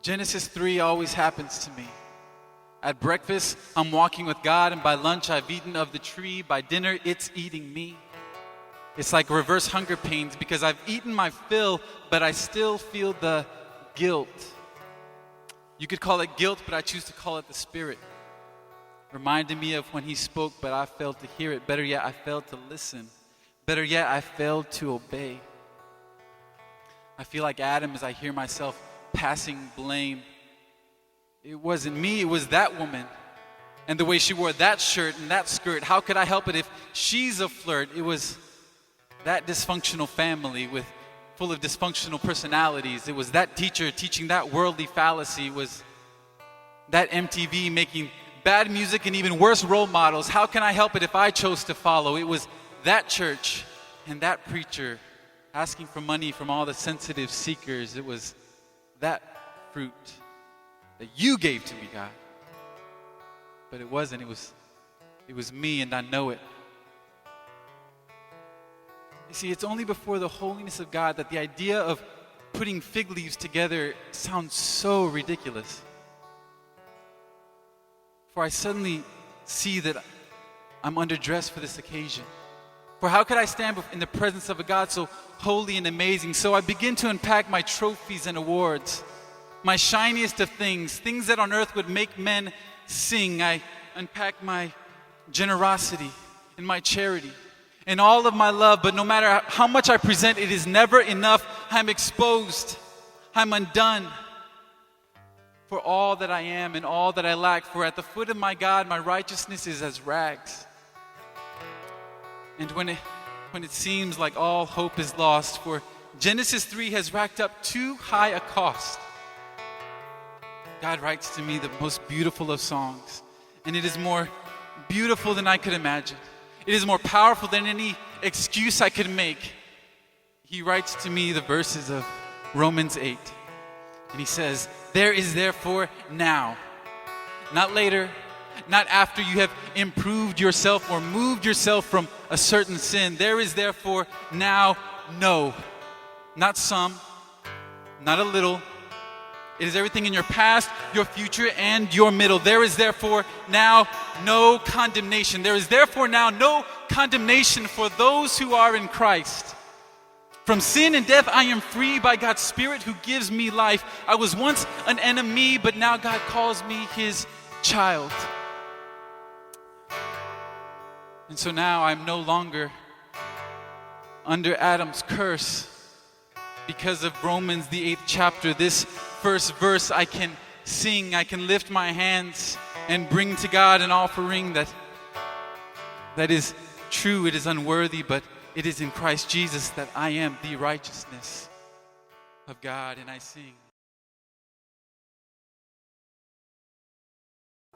Genesis 3 always happens to me. At breakfast, I'm walking with God, and by lunch, I've eaten of the tree. By dinner, it's eating me. It's like reverse hunger pains because I've eaten my fill, but I still feel the guilt. You could call it guilt, but I choose to call it the Spirit. Reminding me of when He spoke, but I failed to hear it. Better yet, I failed to listen. Better yet, I failed to obey. I feel like Adam as I hear myself passing blame. It wasn't me, it was that woman. And the way she wore that shirt and that skirt. How could I help it if she's a flirt? It was that dysfunctional family full of dysfunctional personalities. It was that teacher teaching that worldly fallacy. It was that MTV making bad music and even worse role models. How can I help it if I chose to follow? It was that church and that preacher asking for money from all the sensitive seekers. It was that fruit that you gave to me, God. But it wasn't. It was me, and I know it. You see, it's only before the holiness of God that the idea of putting fig leaves together sounds so ridiculous. For I suddenly see that I'm underdressed for this occasion. For how could I stand in the presence of a God so holy and amazing? So I begin to unpack my trophies and awards, my shiniest of things that on earth would make men sing. I unpack my generosity and my charity and all of my love, but no matter how much I present, it is never enough. I'm exposed. I'm undone for all that I am and all that I lack. For at the foot of my God, my righteousness is as rags. And when it seems like all hope is lost, for Genesis 3 has racked up too high a cost, God writes to me the most beautiful of songs. And it is more beautiful than I could imagine. It is more powerful than any excuse I could make. He writes to me the verses of Romans 8. And he says, there is therefore now, not later, not after you have improved yourself or moved yourself from a certain sin. There is therefore now no, not some, not a little. It is everything in your past, your future, and your middle. There is therefore now no condemnation. There is therefore now no condemnation for those who are in Christ. From sin and death, I am free by God's Spirit who gives me life. I was once an enemy, but now God calls me His child. And so now I'm no longer under Adam's curse. Because of Romans, the 8th chapter, this first verse, I can sing, I can lift my hands and bring to God an offering that is true, it is unworthy, but it is in Christ Jesus that I am the righteousness of God, and I sing.